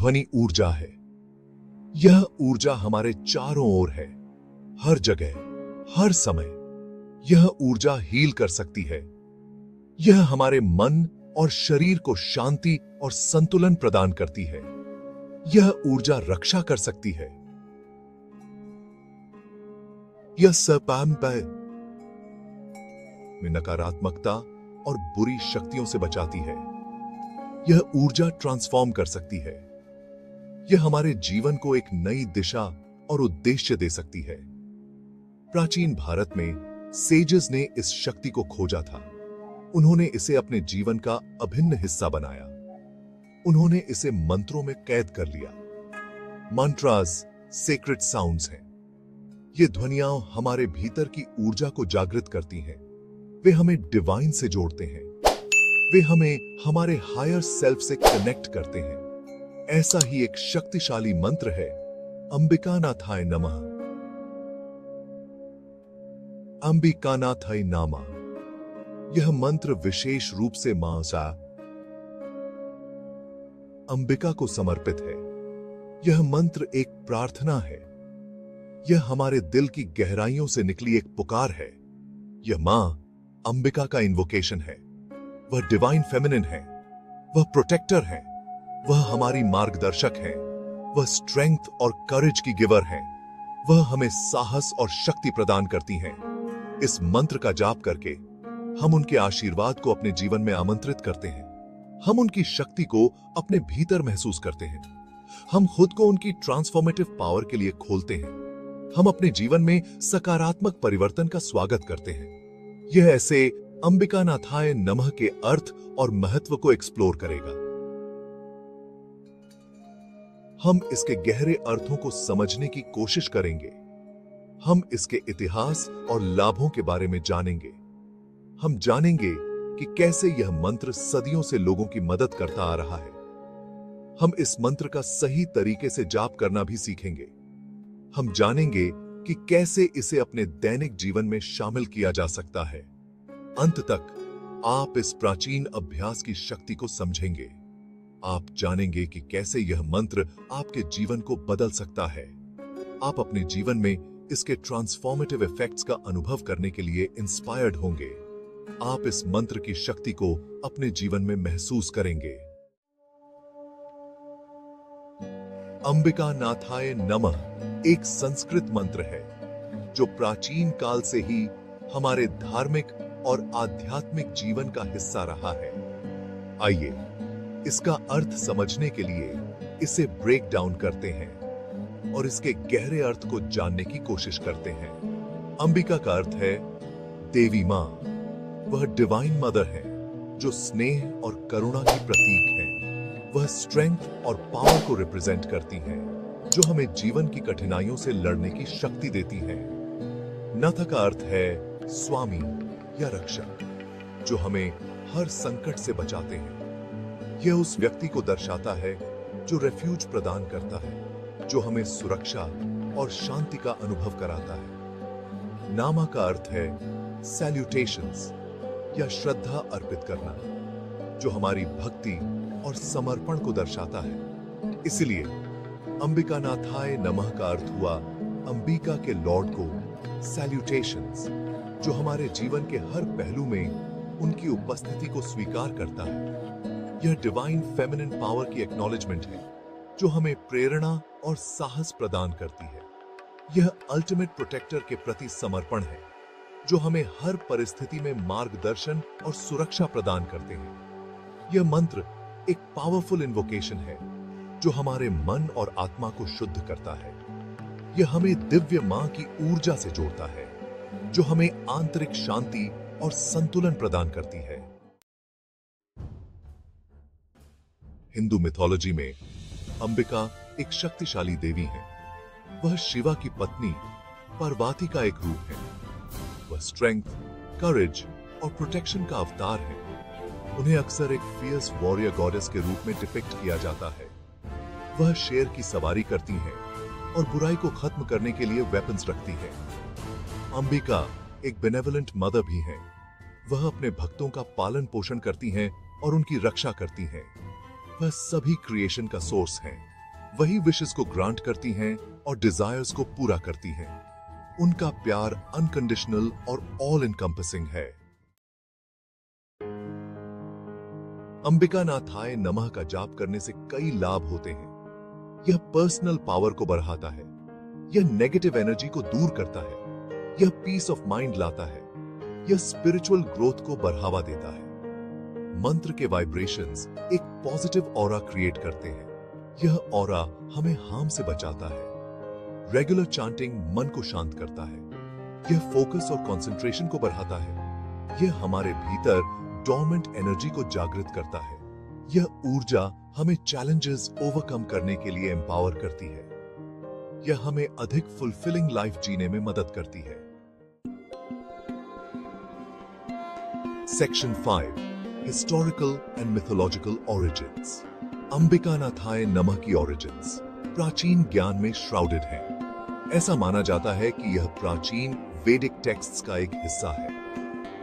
ध्वनि ऊर्जा है। यह ऊर्जा हमारे चारों ओर है, हर जगह, हर समय। यह ऊर्जा हील कर सकती है। यह हमारे मन और शरीर को शांति और संतुलन प्रदान करती है। यह ऊर्जा रक्षा कर सकती है। यह सपाम में नकारात्मकता और बुरी शक्तियों से बचाती है। यह ऊर्जा ट्रांसफॉर्म कर सकती है। यह हमारे जीवन को एक नई दिशा और उद्देश्य दे सकती है। प्राचीन भारत में सेजेस ने इस शक्ति को खोजा था। उन्होंने इसे अपने जीवन का अभिन्न हिस्सा बनाया। उन्होंने इसे मंत्रों में कैद कर लिया। मंत्रास सेक्रेट साउंड्स हैं। ये ध्वनियां हमारे भीतर की ऊर्जा को जागृत करती हैं। वे हमें डिवाइन से जोड़ते हैं। वे हमें हमारे हायर सेल्फ से कनेक्ट करते हैं। ऐसा ही एक शक्तिशाली मंत्र है अंबिकानाथाय नमः। अंबिकानाथाय नामा। यह मंत्र विशेष रूप से मां अंबिका को समर्पित है। यह मंत्र एक प्रार्थना है। यह हमारे दिल की गहराइयों से निकली एक पुकार है। यह मां अंबिका का इन्वोकेशन है। वह डिवाइन फेमिनिन है। वह प्रोटेक्टर है। वह हमारी मार्गदर्शक है। वह स्ट्रेंथ और करेज की गिवर है। वह हमें साहस और शक्ति प्रदान करती हैं। इस मंत्र का जाप करके हम उनके आशीर्वाद को अपने जीवन में आमंत्रित करते हैं। हम उनकी शक्ति को अपने भीतर महसूस करते हैं। हम खुद को उनकी ट्रांसफॉर्मेटिव पावर के लिए खोलते हैं। हम अपने जीवन में सकारात्मक परिवर्तन का स्वागत करते हैं। यह ऐसे अंबिकानाथाय नमः के अर्थ और महत्व को एक्सप्लोर करेगा। हम इसके गहरे अर्थों को समझने की कोशिश करेंगे। हम इसके इतिहास और लाभों के बारे में जानेंगे। हम जानेंगे कि कैसे यह मंत्र सदियों से लोगों की मदद करता आ रहा है। हम इस मंत्र का सही तरीके से जाप करना भी सीखेंगे। हम जानेंगे कि कैसे इसे अपने दैनिक जीवन में शामिल किया जा सकता है। अंत तक आप इस प्राचीन अभ्यास की शक्ति को समझेंगे। आप जानेंगे कि कैसे यह मंत्र आपके जीवन को बदल सकता है। आप अपने जीवन में इसके ट्रांसफॉर्मेटिव इफेक्ट्स का अनुभव करने के लिए इंस्पायर्ड होंगे। आप इस मंत्र की शक्ति को अपने जीवन में महसूस करेंगे। अंबिकानाथाय नमः एक संस्कृत मंत्र है जो प्राचीन काल से ही हमारे धार्मिक और आध्यात्मिक जीवन का हिस्सा रहा है। आइए इसका अर्थ समझने के लिए इसे ब्रेक डाउन करते हैं और इसके गहरे अर्थ को जानने की कोशिश करते हैं। अंबिका का अर्थ है देवी मां। वह डिवाइन मदर है जो स्नेह और करुणा की प्रतीक है। वह स्ट्रेंथ और पावर को रिप्रेजेंट करती है जो हमें जीवन की कठिनाइयों से लड़ने की शक्ति देती है। नाथ का अर्थ है स्वामी या रक्षक जो हमें हर संकट से बचाते हैं। यह उस व्यक्ति को दर्शाता है जो रेफ्यूज प्रदान करता है, जो हमें सुरक्षा और शांति का अनुभव कराता है। नामा का अर्थ है सैल्यूटेशंस या श्रद्धा अर्पित करना जो हमारी भक्ति और समर्पण को दर्शाता है। इसलिए अंबिकानाथाय नमः का अर्थ हुआ अंबिका के लॉर्ड को सैल्यूटेशंस जो हमारे जीवन के हर पहलू में उनकी उपस्थिति को स्वीकार करता है। यह डिवाइन फेमिनिन पावर की एक्नॉलेजमेंट है जो हमें प्रेरणा और साहस प्रदान करती है। यह अल्टीमेट प्रोटेक्टर के प्रति समर्पण है जो हमें हर परिस्थिति में मार्गदर्शन और सुरक्षा प्रदान करते हैं। यह मंत्र एक पावरफुल इन्वोकेशन है जो हमारे मन और आत्मा को शुद्ध करता है। यह हमें दिव्य मां की ऊर्जा से जोड़ता है जो हमें आंतरिक शांति और संतुलन प्रदान करती है। हिंदू मिथोलॉजी में अंबिका एक शक्तिशाली देवी है। वह शिवा की पत्नी पार्वती का एक रूप है। वह स्ट्रेंथ, करेज और प्रोटेक्शन का अवतार है। उन्हें अक्सर एक फियर्स वॉरियर गॉडेस के रूप में डिपिक्ट किया जाता है। वह शेर की सवारी करती हैं और बुराई को खत्म करने के लिए वेपन्स रखती है। अंबिका एक बेनेवलेंट मदर भी है। वह अपने भक्तों का पालन पोषण करती हैं और उनकी रक्षा करती हैं। वह सभी क्रिएशन का सोर्स हैं। वही विशेस को ग्रांट करती हैं और डिजायर्स को पूरा करती हैं। उनका प्यार अनकंडीशनल और ऑल इनकम्पसिंग है। अंबिकानाथाय नमः का जाप करने से कई लाभ होते हैं। यह पर्सनल पावर को बढ़ाता है, यह नेगेटिव एनर्जी को दूर करता है, यह पीस ऑफ माइंड लाता है, यह स्पिरिचुअल ग्रोथ को बढ़ावा देता है। मंत्र के वाइब्रेशंस एक पॉजिटिव ऑरा क्रिएट करते हैं। यह ऑरा हमें हार्म से बचाता है। रेगुलर चांटिंग मन को शांत करता है। यह फोकस और कंसंट्रेशन को बढ़ाता है। यह हमारे भीतर डोरमेंट एनर्जी को जागृत करता है। यह ऊर्जा हमें चैलेंजेस ओवरकम करने के लिए एम्पावर करती है। यह हमें अधिक फुलफिलिंग लाइफ जीने में मदद करती है। Section 5 historical and mythological origins. अंबिकानाथाय नमः की ओरिजिन्स प्राचीन ज्ञान में श्राउडेड है। ऐसा माना जाता है कि यह प्राचीन वैदिक टेक्स्ट्स का एक हिस्सा है।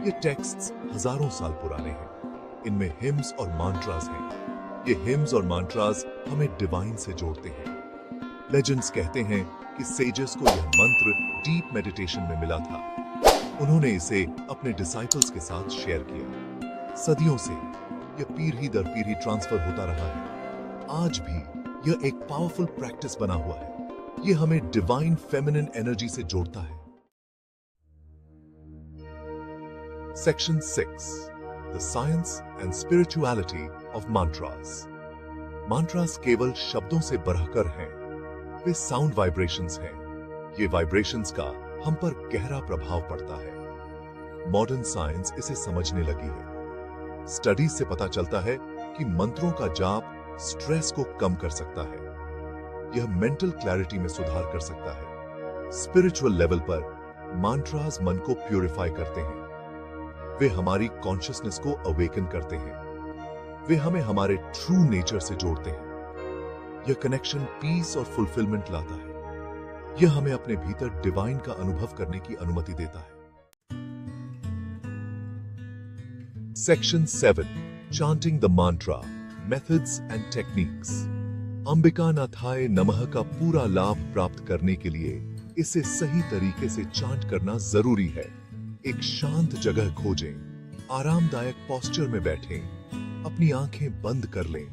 ये टेक्स्ट्स हजारों साल पुराने हैं। इनमें हिम्स और मांट्रास हैं। ये हिम्स और मांट्रास हमें डिवाइन से जोड़ते हैं। लेजेंड्स कहते हैं कि सेजेस को यह मंत्र डीप मेडिटेशन में मिला था। उन्होंने इसे अपने डिसाइपल्स के साथ शेयर किया। सदियों से यह पीढ़ी दर पीढ़ी ट्रांसफर होता रहा है। आज भी यह एक पावरफुल प्रैक्टिस बना हुआ है। यह हमें डिवाइन फेमिनिन एनर्जी से जोड़ता है। Section 6 the science and spirituality of mantras. Mantras केवल शब्दों से बढ़कर हैं। वे साउंड वाइब्रेशंस हैं। ये वाइब्रेशंस का हम पर गहरा प्रभाव पड़ता है। मॉडर्न साइंस इसे समझने लगी है। स्टडीज से पता चलता है कि मंत्रों का जाप स्ट्रेस को कम कर सकता है। यह मेंटल क्लैरिटी में सुधार कर सकता है। स्पिरिचुअल लेवल पर मंत्रास मन को प्यूरिफाई करते हैं। वे हमारी कॉन्शियसनेस को अवेकन करते हैं। वे हमें हमारे ट्रू नेचर से जोड़ते हैं। यह कनेक्शन पीस और फुलफिलमेंट लाता है। यह हमें अपने भीतर डिवाइन का अनुभव करने की अनुमति देता है। Section 7 chanting the mantra methods and techniques. अंबिकानाथाय नमः का पूरा लाभ प्राप्त करने के लिए इसे सही तरीके से चांट करना जरूरी है। एक शांत जगह खोजें, आरामदायक पोस्चर में बैठें, अपनी आंखें बंद कर लें,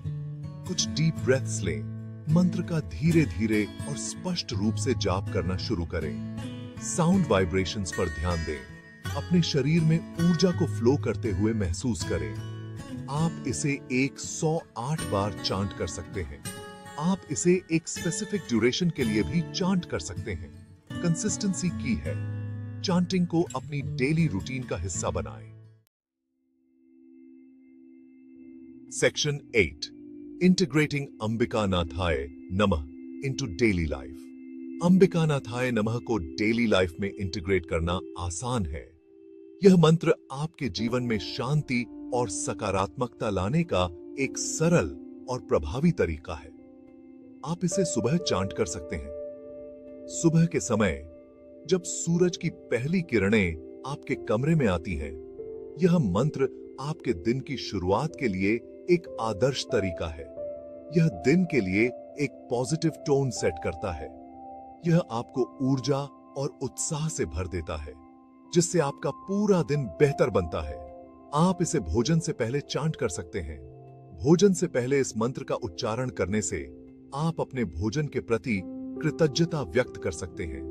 कुछ डीप ब्रेथ्स लें, मंत्र का धीरे धीरे और स्पष्ट रूप से जाप करना शुरू करें। साउंड वाइब्रेशंस पर ध्यान दें, अपने शरीर में ऊर्जा को फ्लो करते हुए महसूस करें। आप इसे 108 बार चांट कर सकते हैं। आप इसे एक स्पेसिफिक ड्यूरेशन के लिए भी चांट कर सकते हैं। कंसिस्टेंसी की है। चांटिंग को अपनी डेली रूटीन का हिस्सा बनाएं। सेक्शन 8 इंटीग्रेटिंग अंबिकानाथाय नमः इनटू डेली लाइफ। अंबिकानाथाय नमः को डेली लाइफ में इंटीग्रेट करना आसान है। यह मंत्र आपके जीवन में शांति और सकारात्मकता लाने का एक सरल और प्रभावी तरीका है। आप इसे सुबह चांट कर सकते हैं। सुबह के समय जब सूरज की पहली किरणें आपके कमरे में आती हैं, यह मंत्र आपके दिन की शुरुआत के लिए एक आदर्श तरीका है। यह दिन के लिए एक पॉजिटिव टोन सेट करता है। यह आपको ऊर्जा और उत्साह से भर देता है, जिससे आपका पूरा दिन बेहतर बनता है। आप इसे भोजन से पहले चांट कर सकते हैं। भोजन से पहले इस मंत्र का उच्चारण करने से आप अपने भोजन के प्रति कृतज्ञता व्यक्त कर सकते हैं।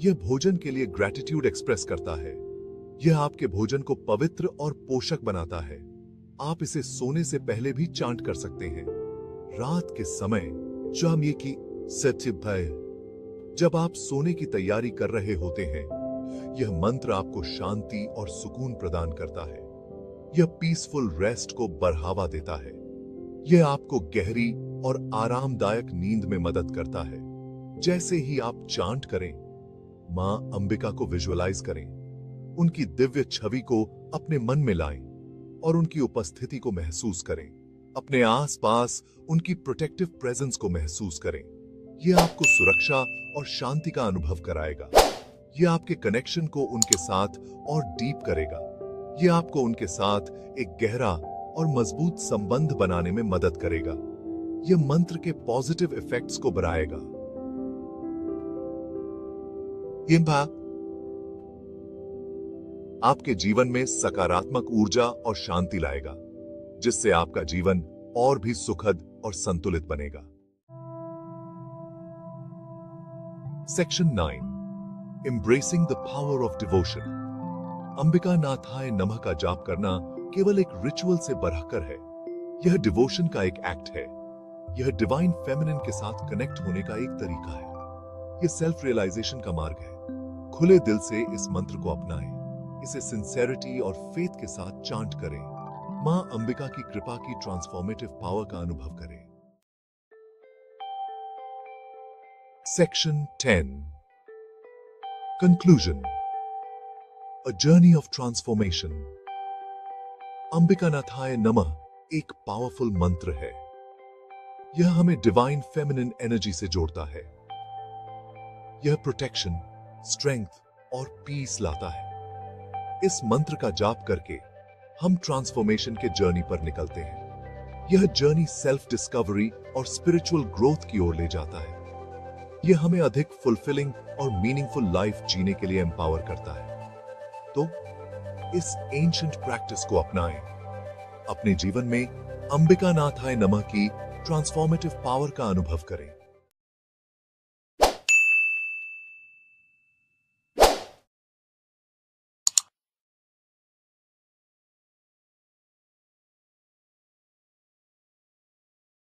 यह भोजन के लिए ग्रैटिट्यूड एक्सप्रेस करता है। यह आपके भोजन को पवित्र और पोषक बनाता है। आप इसे सोने से पहले भी चांट कर सकते हैं। रात के समय जब आप सोने की तैयारी कर रहे होते हैं, यह मंत्र आपको शांति और सुकून प्रदान करता है। यह पीसफुल रेस्ट को बढ़ावा देता है। यह आपको गहरी और आरामदायक नींद में मदद करता है। जैसे ही आप चांट करें, मां अंबिका को विजुअलाइज करें, उनकी दिव्य छवि को अपने मन में लाएं और उनकी उपस्थिति को महसूस करें। अपने आसपास उनकी प्रोटेक्टिव प्रेजेंस को महसूस करें। यह आपको सुरक्षा और शांति का अनुभव कराएगा। यह आपके कनेक्शन को उनके साथ और डीप करेगा। यह आपको उनके साथ एक गहरा और मजबूत संबंध बनाने में मदद करेगा। यह मंत्र के पॉजिटिव इफेक्ट्स को बढ़ाएगा। इम्पैक्ट आपके जीवन में सकारात्मक ऊर्जा और शांति लाएगा, जिससे आपका जीवन और भी सुखद और संतुलित बनेगा। Section 9 embracing the power of devotion. Ambika नाथाय नमः का जाप करना केवल एक रिचुअल से बढ़कर है। यह डिवोशन का एक एक्ट है। यह डिवाइन फेमिनिन के साथ कनेक्ट होने का एक तरीका है। यह सेल्फ रियलाइजेशन का मार्ग है। खुले दिल से इस मंत्र को अपनाएं। इसे सिंसेरिटी और फेथ के साथ चांट करें। मां अंबिका की कृपा की ट्रांसफॉर्मेटिव पावर का अनुभव करें। Section 10 conclusion, a journey of transformation. Ambika नाथाय नमः एक पावरफुल मंत्र है। यह हमें डिवाइन फेमिनिन एनर्जी से जोड़ता है। यह प्रोटेक्शन, स्ट्रेंथ और पीस लाता है। इस मंत्र का जाप करके हम ट्रांसफॉर्मेशन के जर्नी पर निकलते हैं। यह जर्नी सेल्फ डिस्कवरी और स्पिरिचुअल ग्रोथ की ओर ले जाता है। यह हमें अधिक फुलफिलिंग और मीनिंगफुल लाइफ जीने के लिए एम्पावर करता है। तो इस एंशिएंट प्रैक्टिस को अपनाएं। अपने जीवन में अंबिका नाथाय नमः की ट्रांसफॉर्मेटिव पावर का अनुभव करें।